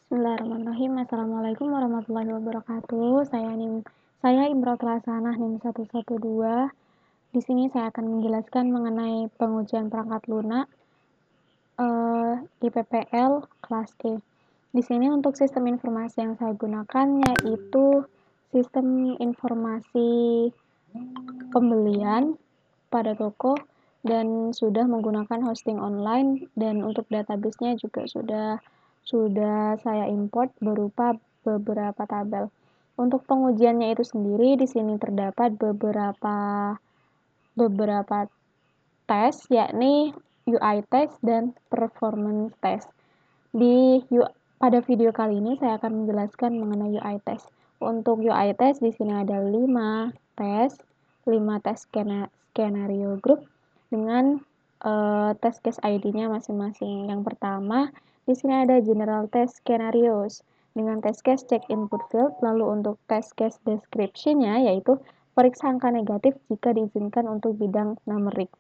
Bismillahirrahmanirrahim. Assalamualaikum warahmatullahi wabarakatuh. Saya Imrot Lasanah NIM 112. Di sini saya akan menjelaskan mengenai pengujian perangkat lunak IPPL kelas E. Di sini untuk sistem informasi yang saya gunakan yaitu sistem informasi pembelian pada toko dan sudah menggunakan hosting online, dan untuk database-nya juga sudah saya import berupa beberapa tabel. Untuk pengujiannya itu sendiri di sini terdapat beberapa tes, yakni UI test dan performance test. Pada video kali ini saya akan menjelaskan mengenai UI test. Untuk UI test di sini ada 5 tes skenario grup dengan test case ID-nya masing-masing. Yang pertama, di sini ada general test scenarios dengan test case check input field. Lalu untuk test case description-nya yaitu periksa angka negatif jika diizinkan untuk bidang numerik.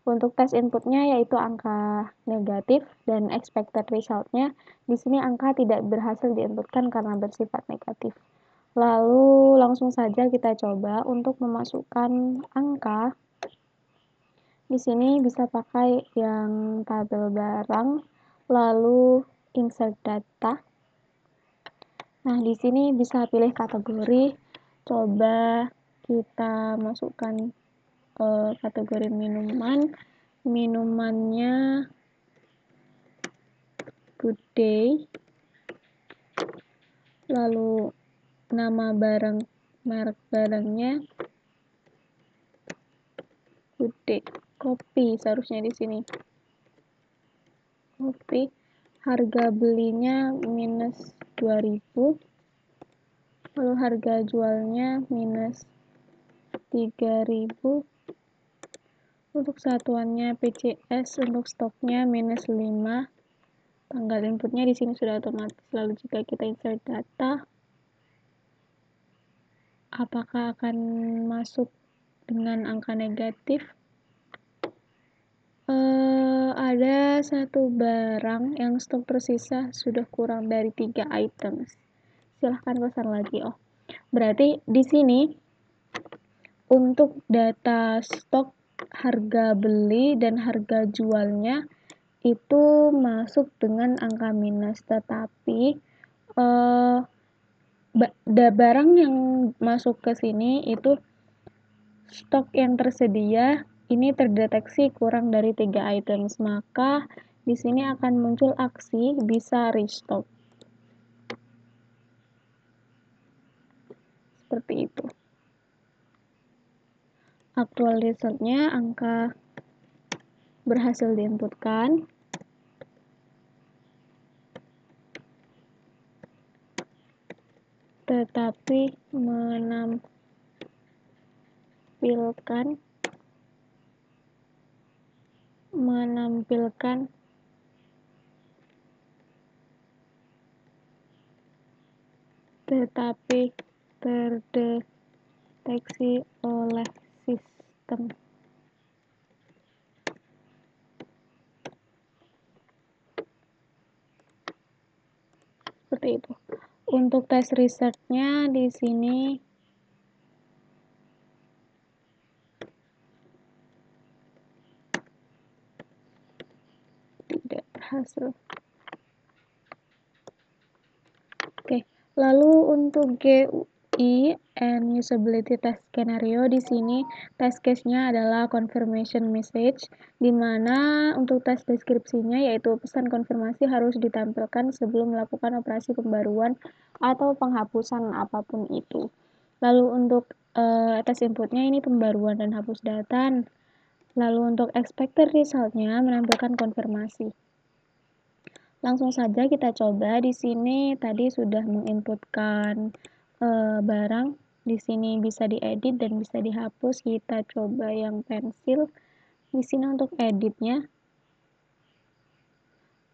Untuk tes inputnya yaitu angka negatif, dan expected result-nya di sini angka tidak berhasil diinputkan karena bersifat negatif. Lalu langsung saja kita coba untuk memasukkan angka. Di sini bisa pakai yang tabel barang, lalu insert data. Nah, di sini bisa pilih kategori. Coba kita masukkan kategori minuman. Minumannya Good Day. Lalu nama merek barangnya Good Day. Kopi seharusnya di sini. Kopi. Harga belinya minus 2000. Lalu harga jualnya minus 3000. Untuk satuannya PCS, untuk stoknya minus 5. Tanggal inputnya di sini sudah otomatis. Lalu jika kita insert data, apakah akan masuk dengan angka negatif? Ada satu barang yang stok tersisa sudah kurang dari 3 items. Silahkan pesan lagi. Berarti di sini untuk data stok, harga beli dan harga jualnya itu masuk dengan angka minus, tetapi barang yang masuk ke sini itu stok yang tersedia ini terdeteksi kurang dari 3 items, maka di sini akan muncul aksi bisa restock. Seperti itu. Aktual result-nya angka berhasil diinputkan. Tetapi menampilkan tetapi terdeteksi oleh sistem. Seperti itu. Untuk tes result-nya di sini tidak berhasil. Oke, lalu untuk GUI and usability test scenario di sini test case-nya adalah confirmation message, di mana untuk tes deskripsinya yaitu pesan konfirmasi harus ditampilkan sebelum melakukan operasi pembaruan atau penghapusan apapun itu. Lalu untuk tes inputnya ini pembaruan dan hapus data. Lalu untuk expected result-nya menampilkan konfirmasi. Langsung saja kita coba. Di sini tadi sudah menginputkan barang. Di sini bisa diedit dan bisa dihapus. Kita coba yang pensil. Di sini untuk editnya,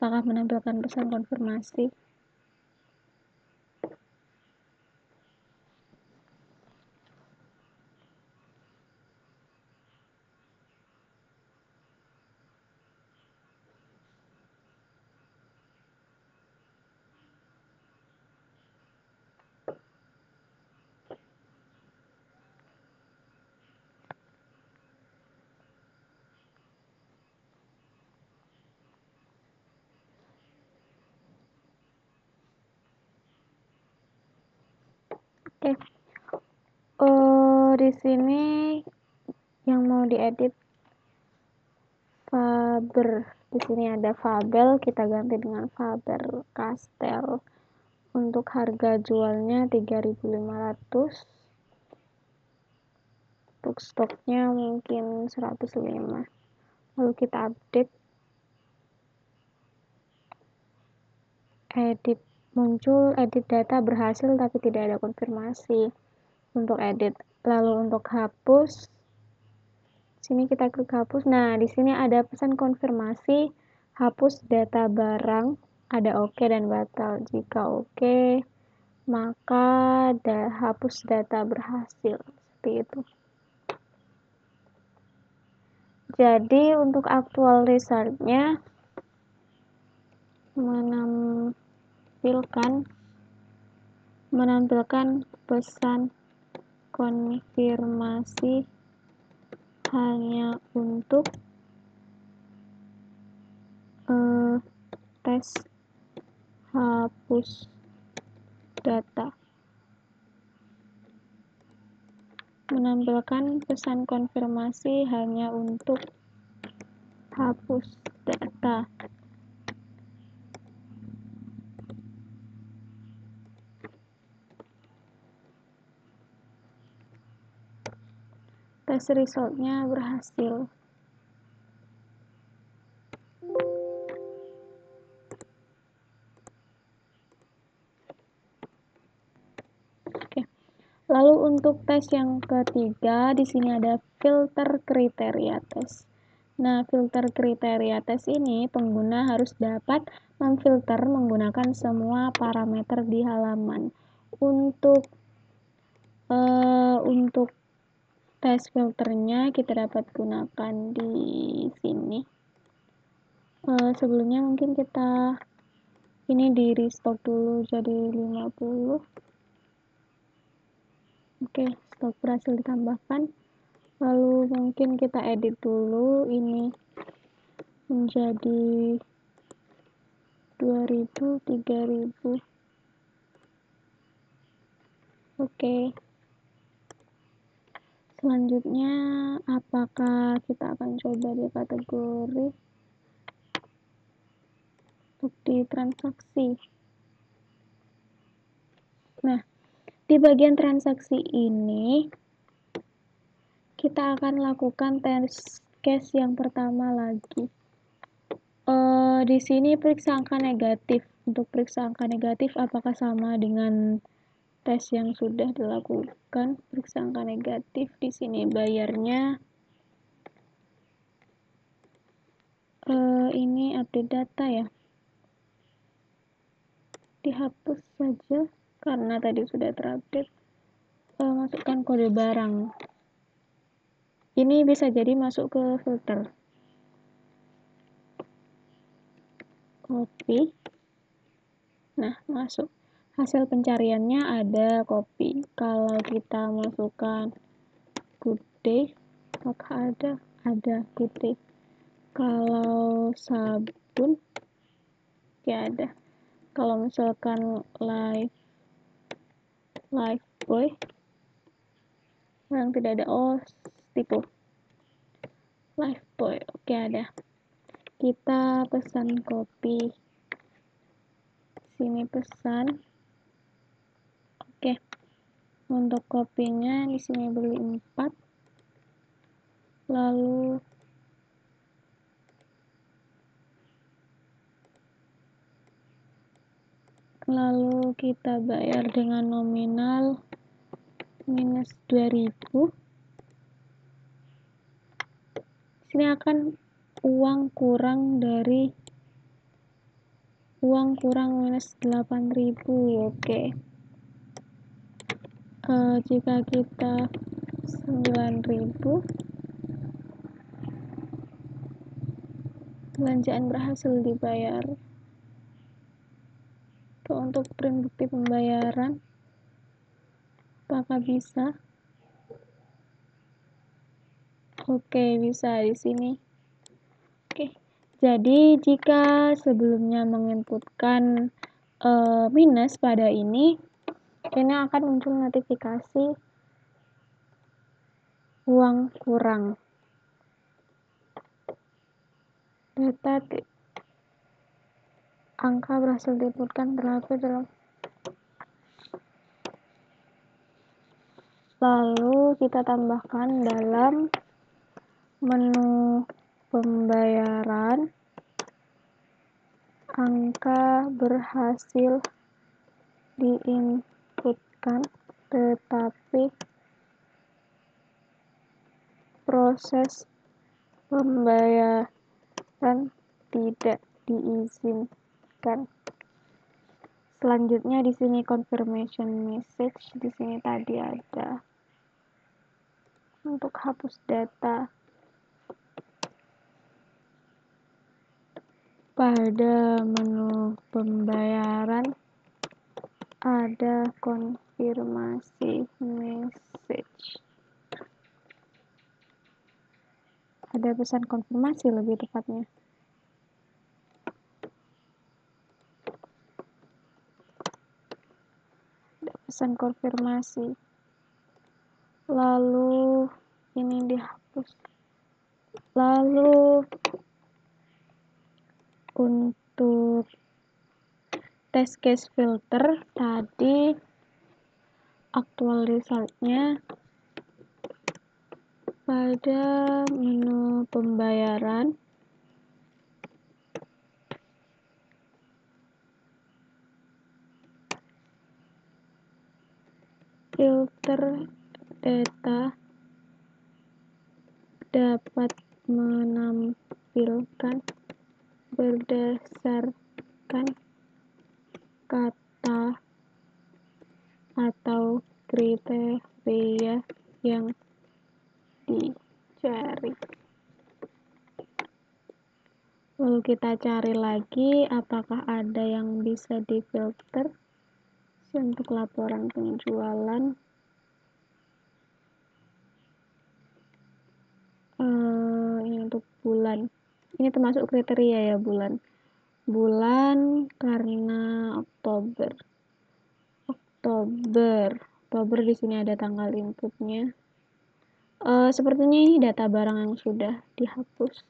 apakah menampilkan pesan konfirmasi? di sini yang mau diedit Faber. Di sini ada Fabel, kita ganti dengan Faber Castell. Untuk harga jualnya 3.500. Untuk stoknya mungkin 105. Lalu kita update. Edit, muncul edit data berhasil tapi tidak ada konfirmasi untuk edit. Lalu untuk hapus, sini kita klik hapus. Nah, di sini ada pesan konfirmasi hapus data barang, ada oke dan batal. Jika oke, maka hapus data berhasil. Seperti itu. Jadi untuk actual result-nya menampilkan pesan konfirmasi hanya untuk tes hapus data. Menampilkan pesan konfirmasi hanya untuk hapus data. Tes resultnya berhasil. Oke. Lalu untuk tes yang ketiga, di sini ada filter kriteria tes. Nah, filter kriteria tes ini pengguna harus dapat memfilter menggunakan semua parameter di halaman. Untuk tes filternya kita dapat gunakan di sini. Sebelumnya mungkin kita ini di restock dulu jadi 50. Oke, stok berhasil ditambahkan. Lalu mungkin kita edit dulu ini menjadi 2000, 3000. Oke. Selanjutnya, apakah kita akan coba di kategori untuk di transaksi. Nah, di bagian transaksi ini kita akan lakukan tes case yang pertama lagi. Di sini periksa angka negatif. Untuk periksa angka negatif apakah sama dengan tes yang sudah dilakukan? Periksa angka negatif di sini bayarnya ini update data ya. Dihapus saja karena tadi sudah terupdate. Masukkan kode barang. Ini bisa jadi masuk ke filter. Copy. Nah, masuk. Hasil pencariannya ada kopi. Kalau kita masukkan good day, apakah ada good day. Kalau sabun, ya ada. Kalau misalkan Lifebuoy, yang tidak ada, tipu. Lifebuoy, oke ada. Kita pesan kopi. Sini pesan. Oke. Untuk kopinya di sini beli 4. Lalu kita bayar dengan nominal minus 2000. Sini akan uang kurang minus 8000. Oke. Jika kita 9000, belanjaan berhasil dibayar. Untuk print bukti pembayaran, apakah bisa? Oke, bisa di sini. Oke, jadi jika sebelumnya menginputkan minus pada ini akan muncul notifikasi uang kurang. Data angka berhasil diinputkan terlebih dalam. Lalu kita tambahkan dalam menu pembayaran angka berhasil diinputkan tetapi proses pembayaran tidak diizinkan. Selanjutnya di sini confirmation message, di sini tadi ada untuk hapus data. Pada menu pembayaran ada konfirmasi message. Ada pesan konfirmasi lebih tepatnya. Ada pesan konfirmasi. Lalu ini dihapus. Lalu untuk test case filter tadi actual resultnya pada menu pembayaran filter data dapat menampilkan berdasarkan kata atau kriteria yang dicari. Lalu kita cari lagi apakah ada yang bisa difilter untuk laporan penjualan. Ini untuk bulan. Ini termasuk kriteria ya bulan. Bulan karena Oktober di sini ada tanggal inputnya. Sepertinya ini data barang yang sudah dihapus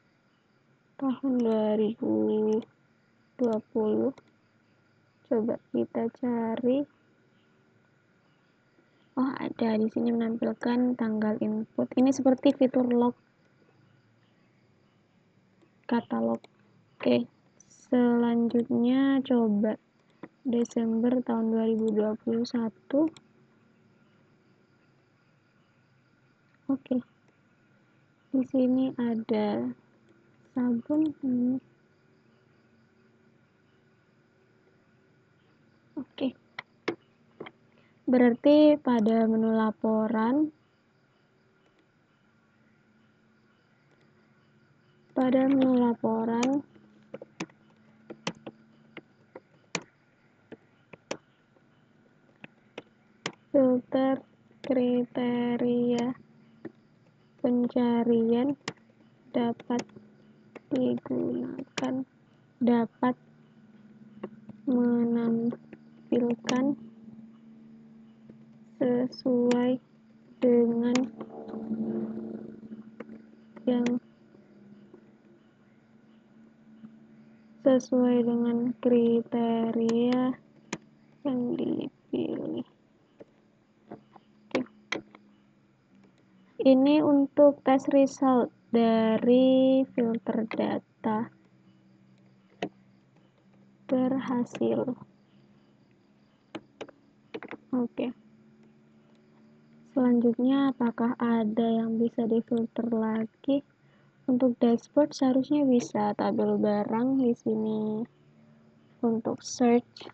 tahun 2020. Coba kita cari. Oh, ada di sini menampilkan tanggal input. Ini seperti fitur log katalog. Oke. Selanjutnya coba Desember tahun 2021. Oke. Di sini ada sabun ini. Oke. Berarti pada menu laporan filter kriteria pencarian dapat digunakan, dapat menampilkan sesuai dengan kriteria yang dipilih. Oke. Ini untuk test result dari filter data berhasil. Oke. Selanjutnya apakah ada yang bisa difilter lagi? Untuk dashboard seharusnya bisa tabel barang di sini. Untuk search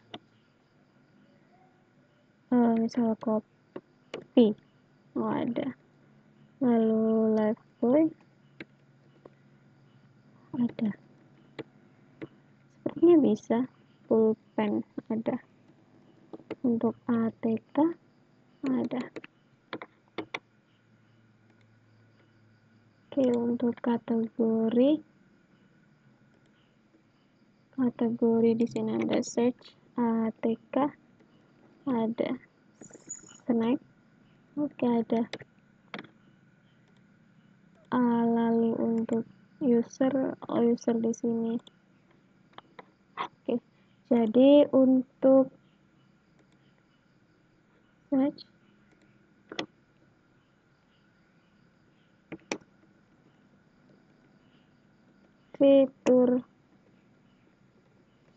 misal kopi. Oh, ada. Lalu Lifebuoy ada. Sepertinya bisa. Pulpen ada. Untuk ATK ada. Oke, untuk kategori di sini ada search, ATK ada, snack, oke ada. lalu untuk user di sini. Oke, jadi untuk search fitur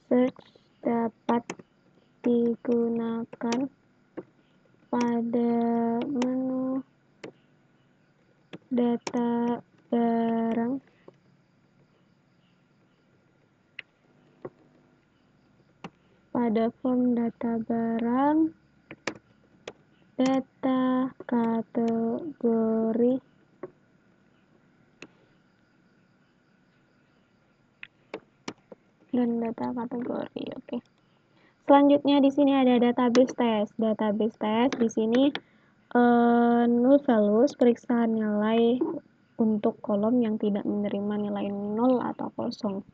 search dapat digunakan pada menu data barang pada form data barang, data kategori, dan data kategori. Oke. Selanjutnya di sini ada database test. Database test di sini null values, periksaan nilai untuk kolom yang tidak menerima nilai 0 atau kosong.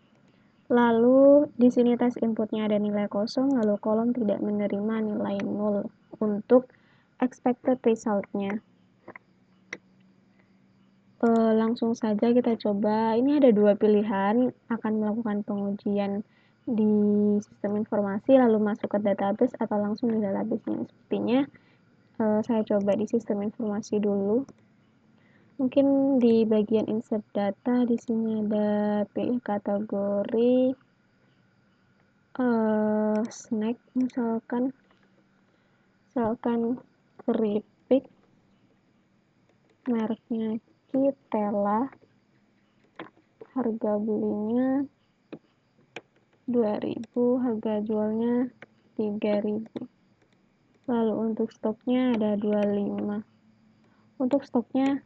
Lalu di sini tes inputnya ada nilai kosong, lalu kolom tidak menerima nilai 0 untuk expected result-nya. Langsung saja kita coba. Ini ada dua pilihan, akan melakukan pengujian di sistem informasi lalu masuk ke database atau langsung di database-nya. Sepertinya saya coba di sistem informasi dulu. Mungkin di bagian insert data di sini ada pilih kategori snack, misalkan keripik, mereknya Kitela, harga belinya 2.000, harga jualnya 3.000. Lalu untuk stoknya ada 25. Untuk stoknya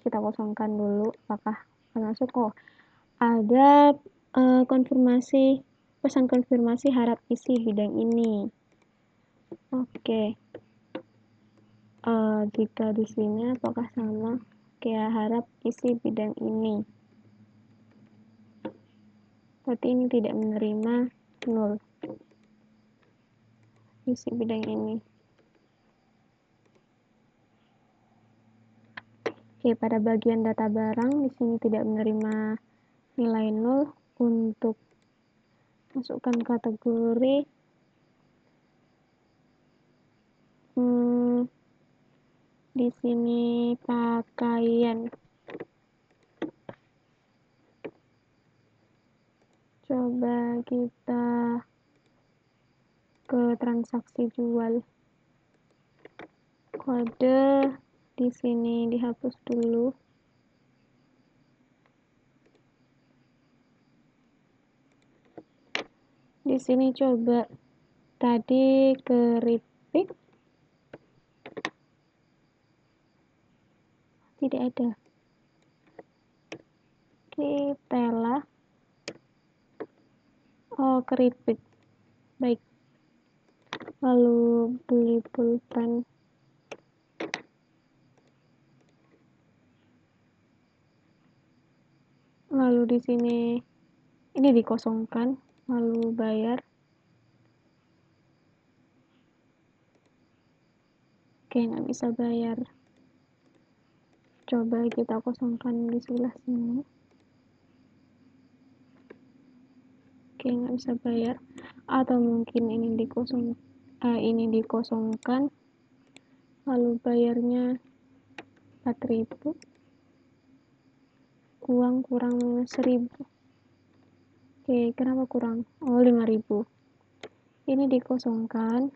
kita kosongkan dulu apakah masuk. Oh, ada pesan konfirmasi harap isi bidang ini. Oke. Jika di sini apakah sama? Kayak harap isi bidang ini. Berarti ini tidak menerima 0. Isi bidang ini. Oke, pada bagian data barang di sini tidak menerima nilai 0. Untuk masukkan kategori di sini pakaian. Coba kita ke transaksi jual. Kode di sini dihapus dulu. Di sini coba tadi keripik tidak ada. Kitela. Oh, keripik. Baik. Lalu beli pulpen. Lalu di sini ini dikosongkan, lalu bayar. Oke, nggak bisa bayar. Coba kita kosongkan di sebelah sini. Oke, nggak bisa bayar. Atau mungkin ini dikosongkan, lalu bayarnya 4.000. Uang kurang 1.000. Oke, kenapa kurang? Oh, 5.000. Ini dikosongkan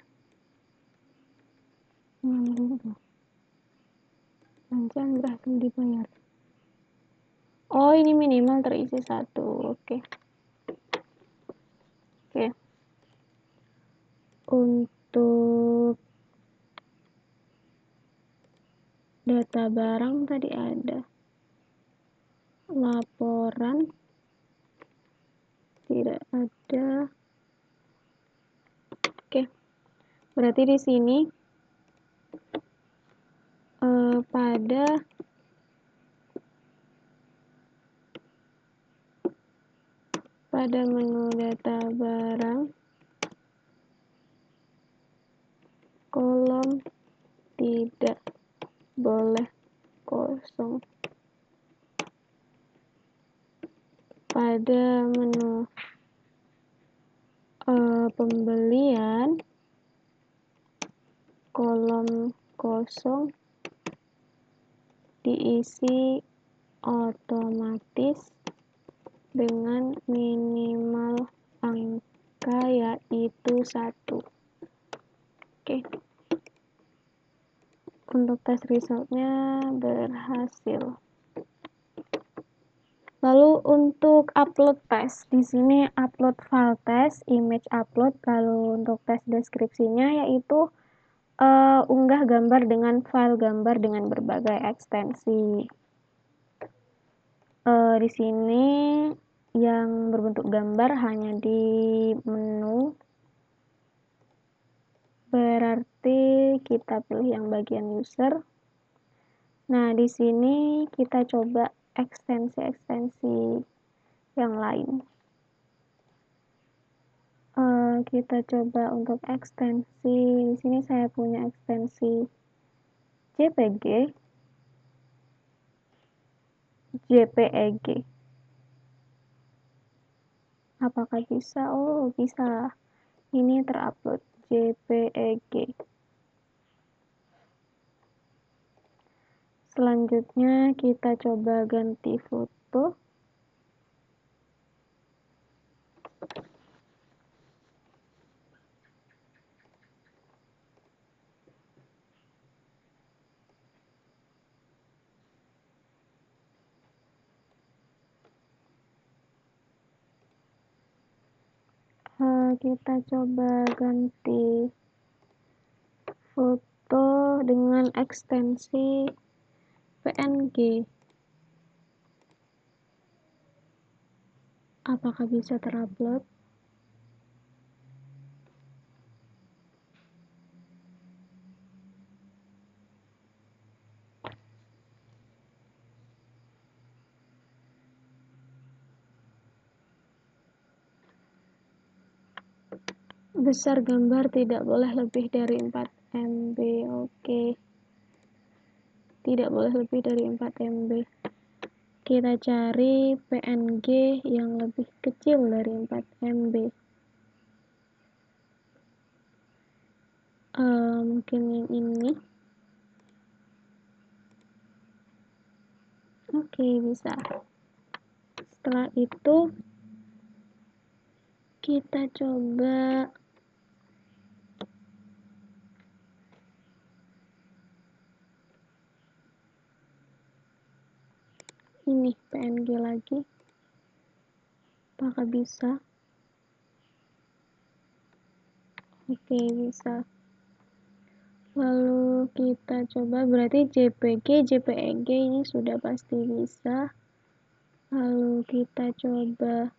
6.000. Lancar berhasil dibayar. Oh, ini minimal terisi 1. Oke. Untuk data barang tadi ada. Laporan tidak ada. Oke. Berarti di sini pada menu data barang kolom tidak boleh kosong. ada menu pembelian, kolom kosong diisi otomatis dengan minimal angka yaitu 1. Oke. Untuk tes resultnya berhasil. Lalu untuk upload tes, di sini upload file tes, image upload. Lalu untuk tes deskripsinya yaitu unggah gambar dengan file gambar dengan berbagai ekstensi. Di sini yang berbentuk gambar hanya di menu, berarti kita pilih yang bagian user. Nah, di sini kita coba ekstensi-ekstensi yang lain. Kita coba untuk ekstensi, di sini saya punya ekstensi JPG, JPEG. Apakah bisa? Oh, bisa. Ini terupload JPEG. Selanjutnya kita coba ganti foto. Kita coba ganti foto dengan ekstensi PNG. Apakah bisa terupload? Besar gambar tidak boleh lebih dari 4 MB. Oke. Tidak boleh lebih dari 4 MB. Kita cari PNG yang lebih kecil dari 4 MB. Mungkin yang ini. Oke, bisa. Setelah itu kita coba ini PNG lagi. Apakah bisa? Oke, bisa. Lalu kita coba, berarti JPG, JPEG ini sudah pasti bisa. Lalu kita coba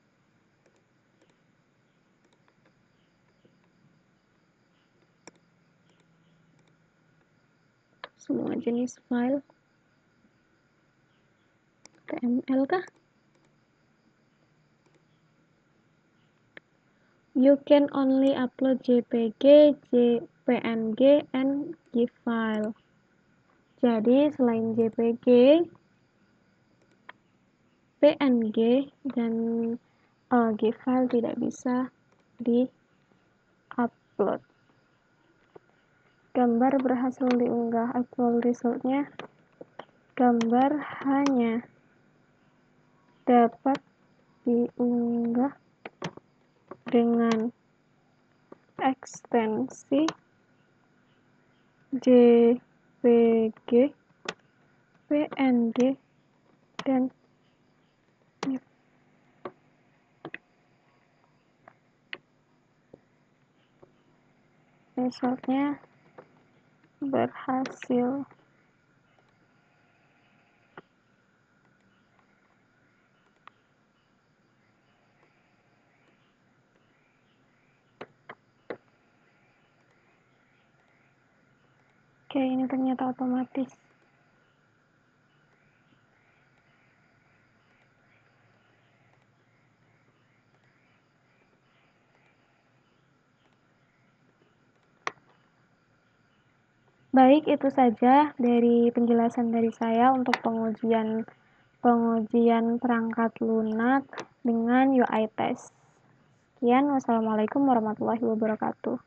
semua jenis file. HTML kah? You can only upload JPG, PNG, and GIF file. Jadi selain JPG, PNG, dan GIF file tidak bisa di-upload. Gambar berhasil diunggah. Actual resultnya, gambar hanya dapat diunggah dengan ekstensi JPG, PNG, dan GIF. Resultnya berhasil. Oke, ini ternyata otomatis. Baik, itu saja dari penjelasan dari saya untuk pengujian pengujian perangkat lunak dengan UI test. Sekian, wassalamualaikum warahmatullahi wabarakatuh.